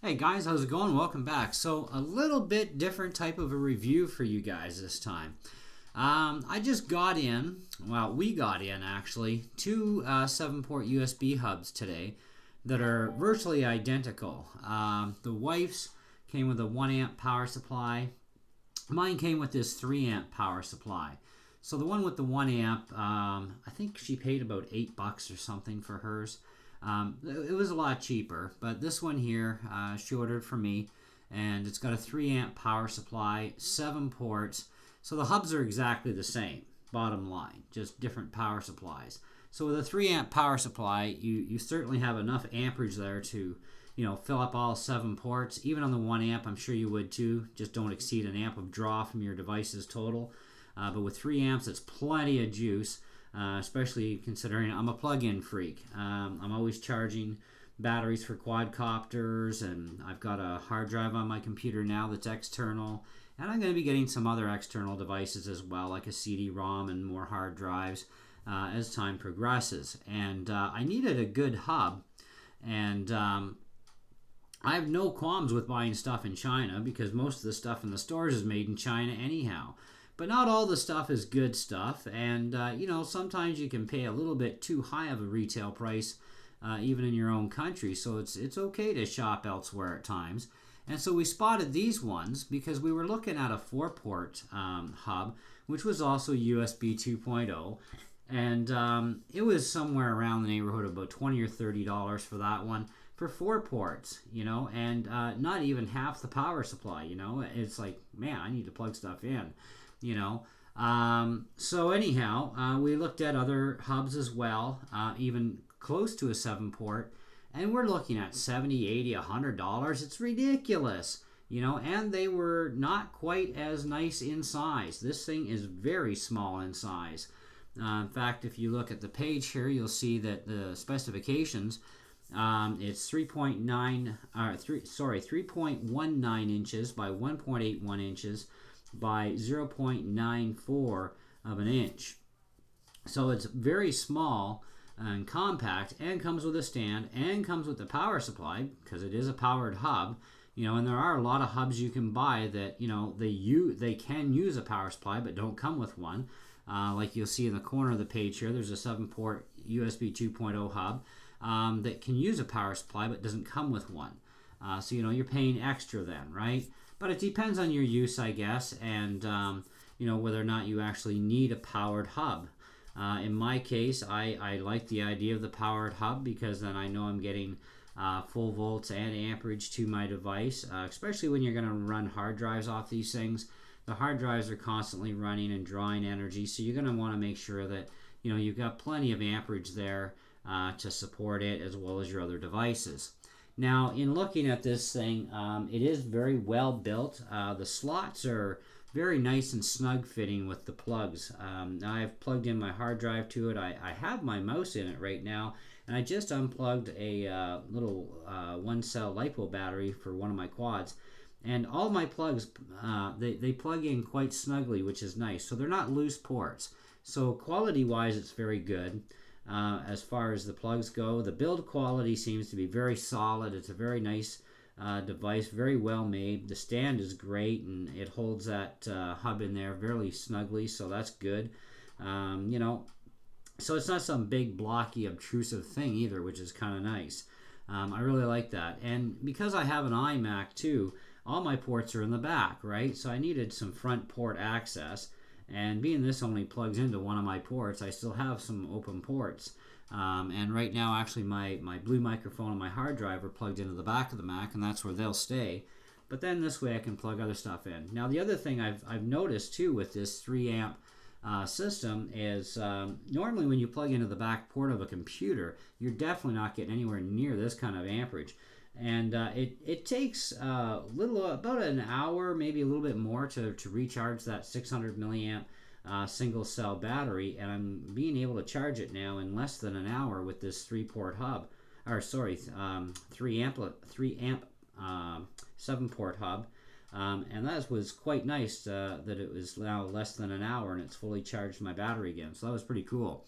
Hey guys, how's it going? Welcome back. So a little bit different type of a review for you guys this time. I just got in, well, we got in actually, two 7-port USB hubs today that are virtually identical. The wife's came with a 1 amp power supply. Mine came with this 3 amp power supply. So the one with the 1 amp, I think she paid about $8 or something for hers. It was a lot cheaper, but this one here she ordered for me, and it's got a 3 amp power supply, 7 ports. So the hubs are exactly the same, bottom line, just different power supplies. So with a 3 amp power supply, you certainly have enough amperage there to, fill up all 7 ports. Even on the 1 amp, I'm sure you would too. Just don't exceed an amp of draw from your device's total. But with 3 amps, it's plenty of juice. Especially considering I'm a plug-in freak. I'm always charging batteries for quadcopters, and I've got a hard drive on my computer now that's external, and I'm going to be getting some other external devices as well, like a CD-ROM and more hard drives as time progresses. And I needed a good hub, and I have no qualms with buying stuff in China because most of the stuff in the stores is made in China anyhow. But not all the stuff is good stuff, and sometimes you can pay a little bit too high of a retail price, even in your own country. So it's okay to shop elsewhere at times. And so we spotted these ones because we were looking at a 4-port hub, which was also USB 2.0, and it was somewhere around the neighborhood of about $20 or $30 for that one for 4 ports, and not even half the power supply. It's like, man, I need to plug stuff in. So anyhow, we looked at other hubs as well, even close to a 7-port, and we're looking at $70, $80, $100. It's ridiculous, and they were not quite as nice in size. This thing is very small in size. In fact, if you look at the page here, you'll see that the specifications, it's 3.19 inches by 1.81 inches by 0.94 of an inch. So it's very small and compact, and comes with a stand, and comes with the power supply because it is a powered hub. And there are a lot of hubs you can buy that they can use a power supply but don't come with one. Like you'll see in the corner of the page here, there's a 7-port USB 2.0 hub that can use a power supply but doesn't come with one. So you're paying extra then, right? But it depends on your use, I guess, and whether or not you actually need a powered hub. In my case, I like the idea of the powered hub because then I know I'm getting full volts and amperage to my device, especially when you're going to run hard drives off these things. The hard drives are constantly running and drawing energy, so you're going to want to make sure that you've got plenty of amperage there to support it as well as your other devices. Now, in looking at this thing, it is very well built. The slots are very nice and snug fitting with the plugs. Now I've plugged in my hard drive to it. I have my mouse in it right now, and I just unplugged a little 1-cell LiPo battery for one of my quads. And all my plugs, they plug in quite snugly, which is nice. So they're not loose ports. So quality-wise, it's very good. As far as the plugs go, the build quality seems to be very solid. It's a very nice device, very well made. The stand is great, and it holds that hub in there very snugly, so that's good. So it's not some big blocky obtrusive thing either, which is kind of nice. I really like that. And because I have an iMac too, all my ports are in the back, right? So I needed some front port access. And being this only plugs into one of my ports, I still have some open ports. And right now, actually, my blue microphone and my hard drive are plugged into the back of the Mac, and that's where they'll stay. But then this way I can plug other stuff in. Now, the other thing I've noticed, too, with this 3 amp system is normally when you plug into the back port of a computer, you're definitely not getting anywhere near this kind of amperage. And it takes about an hour, maybe a little bit more to recharge that 600 milliamp single cell battery, and I'm being able to charge it now in less than an hour with this 3-port hub, or sorry, 3 amp 7-port hub, and that was quite nice that it was now less than an hour and it's fully charged my battery again. So that was pretty cool.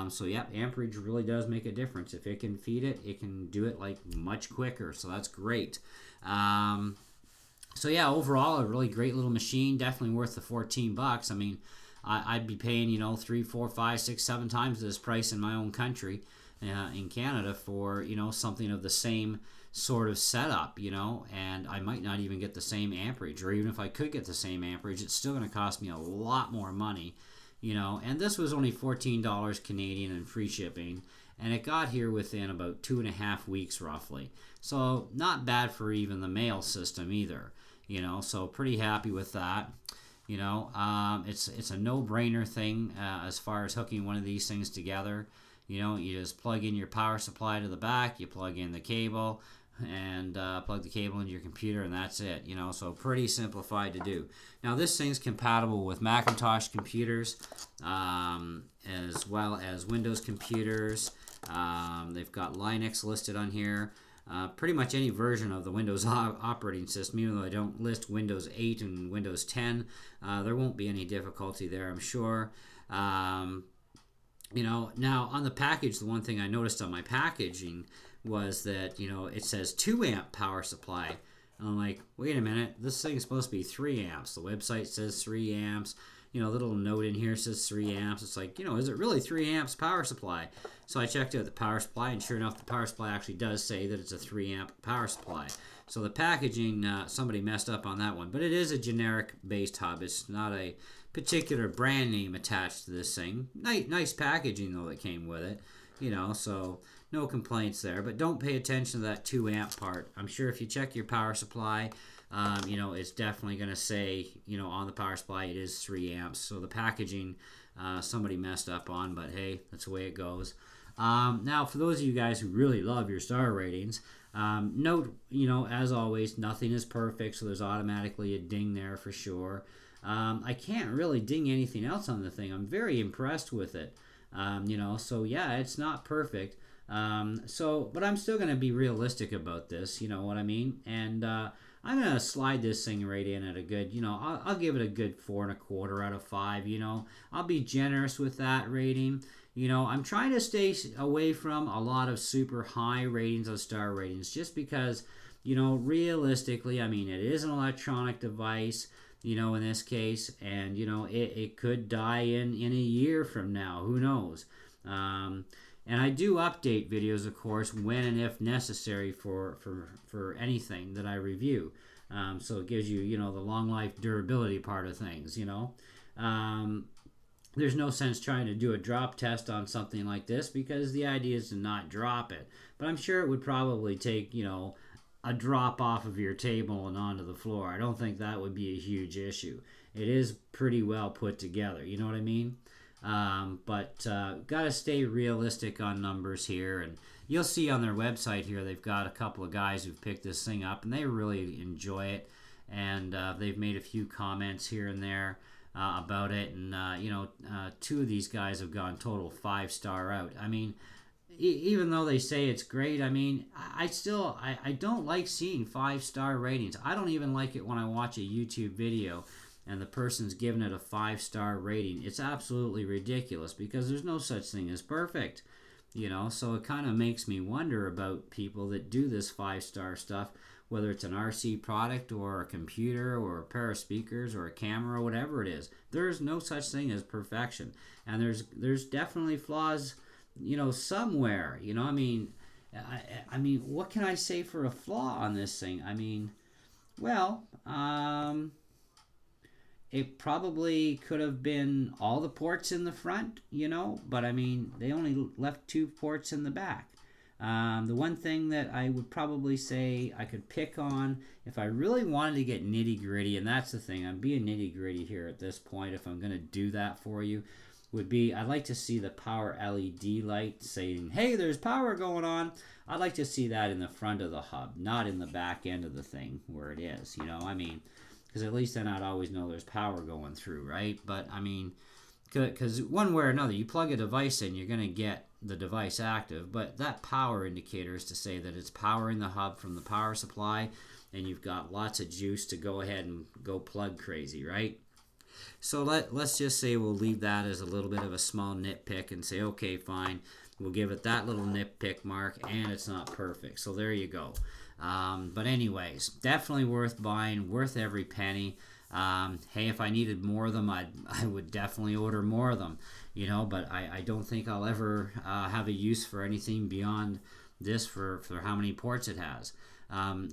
So yeah, amperage really does make a difference. If it can feed it, it can do it like much quicker. So that's great. So yeah, overall, a really great little machine. Definitely worth the $14. I mean, I'd be paying 3, 4, 5, 6, 7 times this price in my own country, in Canada, for something of the same sort of setup, and I might not even get the same amperage, or even if I could get the same amperage, it's still going to cost me a lot more money, and this was only $14 Canadian and free shipping, and it got here within about 2.5 weeks roughly. So not bad for even the mail system either, so pretty happy with that. It's a no-brainer thing as far as hooking one of these things together. You just plug in your power supply to the back, you plug in the cable, and plug the cable into your computer, and that's it. So pretty simplified to do. Now this thing's compatible with Macintosh computers, as well as Windows computers. They've got Linux listed on here. Pretty much any version of the Windows operating system, even though I don't list Windows 8 and Windows 10. There won't be any difficulty there, I'm sure. Now on the package, the one thing I noticed on my packaging was that, it says 2 amp power supply. And I'm like, wait a minute, this thing is supposed to be 3 amps. The website says 3 amps. Little note in here says 3 amps. It's like, is it really 3 amps power supply? So I checked out the power supply, and sure enough, the power supply actually does say that it's a 3 amp power supply. So the packaging, somebody messed up on that one. But it is a generic based hub. It's not a particular brand name attached to this thing. Nice packaging, though, that came with it. So no complaints there. But don't pay attention to that 2 amp part. I'm sure if you check your power supply, it's definitely going to say, on the power supply it is 3 amps. So the packaging, somebody messed up on, but hey, that's the way it goes. Now, for those of you guys who really love your star ratings, note, as always, nothing is perfect, so there's automatically a ding there for sure. I can't really ding anything else on the thing. I'm very impressed with it. So yeah, it's not perfect. But I'm still going to be realistic about this, you know what I mean? And I'm going to slide this thing right in at a good, I'll give it a good 4.25 out of 5, I'll be generous with that rating. I'm trying to stay away from a lot of super high ratings of star ratings, just because, realistically, I mean, it is an electronic device, in this case, and, it could die in a year from now, who knows? And I do update videos, of course, when and if necessary for anything that I review. So it gives you, the long life durability part of things, There's no sense trying to do a drop test on something like this, because the idea is to not drop it. But I'm sure it would probably take, a drop off of your table and onto the floor. I don't think that would be a huge issue. It is pretty well put together, you know what I mean? But got to stay realistic on numbers here, and you'll see on their website here they've got a couple of guys who've picked this thing up, and they really enjoy it, and they've made a few comments here and there about it, and 2 of these guys have gone total 5-star out. I mean, even though they say it's great, I mean, I don't like seeing 5-star ratings. I don't even like it when I watch a YouTube video and the person's giving it a 5-star rating. It's absolutely ridiculous, because there's no such thing as perfect, so it kind of makes me wonder about people that do this 5-star stuff, whether it's an RC product or a computer or a pair of speakers or a camera or whatever it is. There's no such thing as perfection, and there's definitely flaws, somewhere. I mean, what can I say for a flaw on this thing? I mean, well, it probably could have been all the ports in the front, but I mean, they only left 2 ports in the back. The one thing that I would probably say I could pick on, if I really wanted to get nitty-gritty, and that's the thing, I'm being nitty-gritty here at this point if I'm going to do that for you, would be, I'd like to see the power LED light saying, hey, there's power going on. I'd like to see that in the front of the hub, not in the back end of the thing where it is, I mean, because at least then I'd always know there's power going through, right? But I mean, because one way or another, you plug a device in, you're going to get the device active, but that power indicator is to say that it's powering the hub from the power supply, and you've got lots of juice to go ahead and go plug crazy, right? So let's just say we'll leave that as a little bit of a small nitpick and say, okay, fine, we'll give it that little nitpick mark, and it's not perfect. So there you go. But anyways, definitely worth buying, worth every penny. Hey, if I needed more of them, I would definitely order more of them, but I don't think I'll ever have a use for anything beyond this for how many ports it has.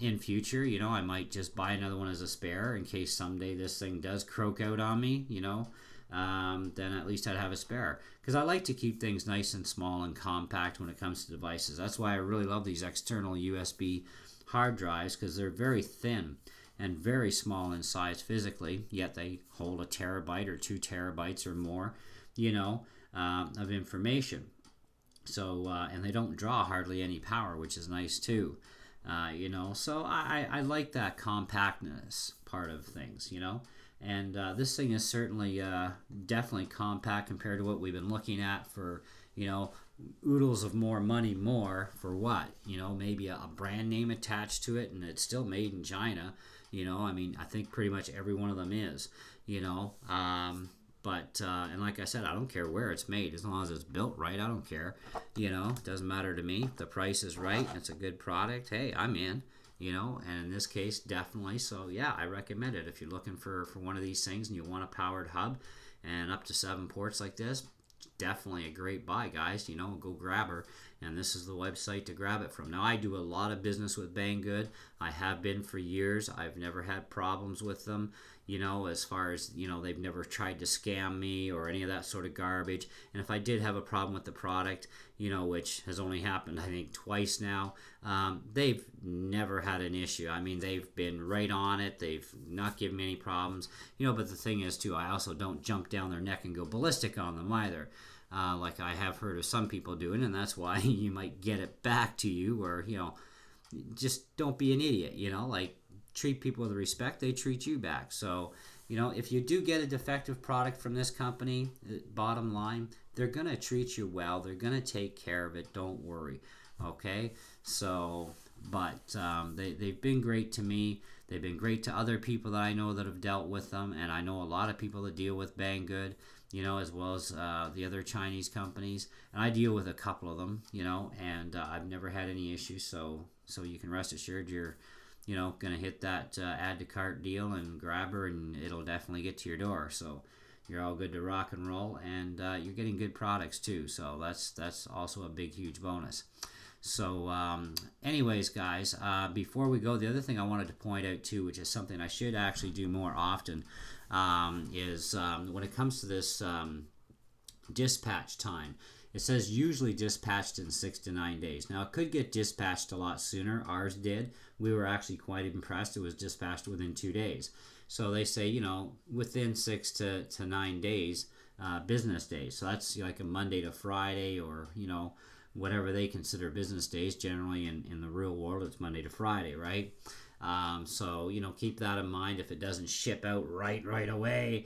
In future, I might just buy another one as a spare in case someday this thing does croak out on me, then at least I'd have a spare. Because I like to keep things nice and small and compact when it comes to devices. That's why I really love these external USB hard drives, because they're very thin and very small in size physically, yet they hold a terabyte or 2 terabytes or more, of information. So, and they don't draw hardly any power, which is nice too. So I like that compactness part of things, and this thing is certainly definitely compact compared to what we've been looking at for, oodles of more money more for what, maybe a brand name attached to it, and it's still made in China. I think pretty much every one of them is, but and like I said, I don't care where it's made as long as it's built right. I don't care, it doesn't matter to me. If the price is right, it's a good product, hey, I'm in, and in this case, definitely. So yeah, I recommend it if you're looking for one of these things and you want a powered hub and up to 7 ports like this. Definitely a great buy, guys. Go grab her, and this is the website to grab it from. Now, I do a lot of business with Banggood. I have been for years. I've never had problems with them, as far as, they've never tried to scam me or any of that sort of garbage. And if I did have a problem with the product, which has only happened, I think, twice now, they've never had an issue. They've been right on it. They've not given me any problems, but the thing is, too, I also don't jump down their neck and go ballistic on them either. Like I have heard of some people doing, and that's why you might get it back to you, or, just don't be an idiot, like treat people with respect, they treat you back. So, if you do get a defective product from this company, bottom line, they're going to treat you well. They're going to take care of it. Don't worry. Okay? So, but they've been great to me. They've been great to other people that I know that have dealt with them, and I know a lot of people that deal with Banggood, as well as the other Chinese companies. And I deal with a couple of them, and I've never had any issues. So you can rest assured you're, going to hit that add to cart deal and grab her, and it'll definitely get to your door. So you're all good to rock and roll, and you're getting good products too. So that's also a big, huge bonus. So anyways, guys, before we go, the other thing I wanted to point out too, which is something I should actually do more often, is when it comes to this dispatch time. It says usually dispatched in 6 to 9 days. Now, it could get dispatched a lot sooner. Ours did. We were actually quite impressed. It was dispatched within 2 days. So they say, within 6 to 9 days, business days. So that's like a Monday to Friday, or, whatever they consider business days. Generally, in the real world, it's Monday to Friday, right? So, keep that in mind. If it doesn't ship out right away,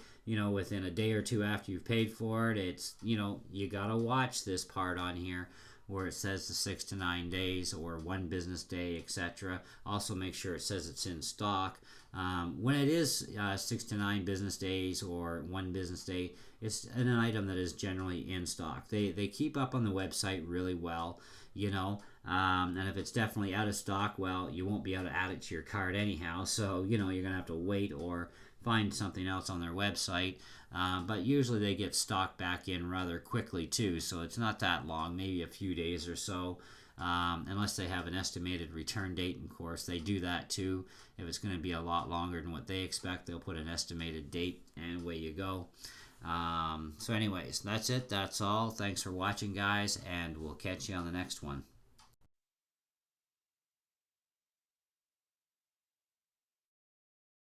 within a day or two after you've paid for it, it's, you got to watch this part on here where it says the 6 to 9 days or 1 business day, etc. Also, make sure it says it's in stock. When it is 6 to 9 business days or 1 business day, it's an item that is generally in stock. They keep up on the website really well, and if it's definitely out of stock, well, you won't be able to add it to your cart anyhow. So, you're going to have to wait or find something else on their website. But usually they get stocked back in rather quickly too. So it's not that long, maybe a few days or so. Unless they have an estimated return date. And of course, they do that too. If it's going to be a lot longer than what they expect, they'll put an estimated date, and away you go. So anyways, that's it. That's all. Thanks for watching, guys, and we'll catch you on the next one.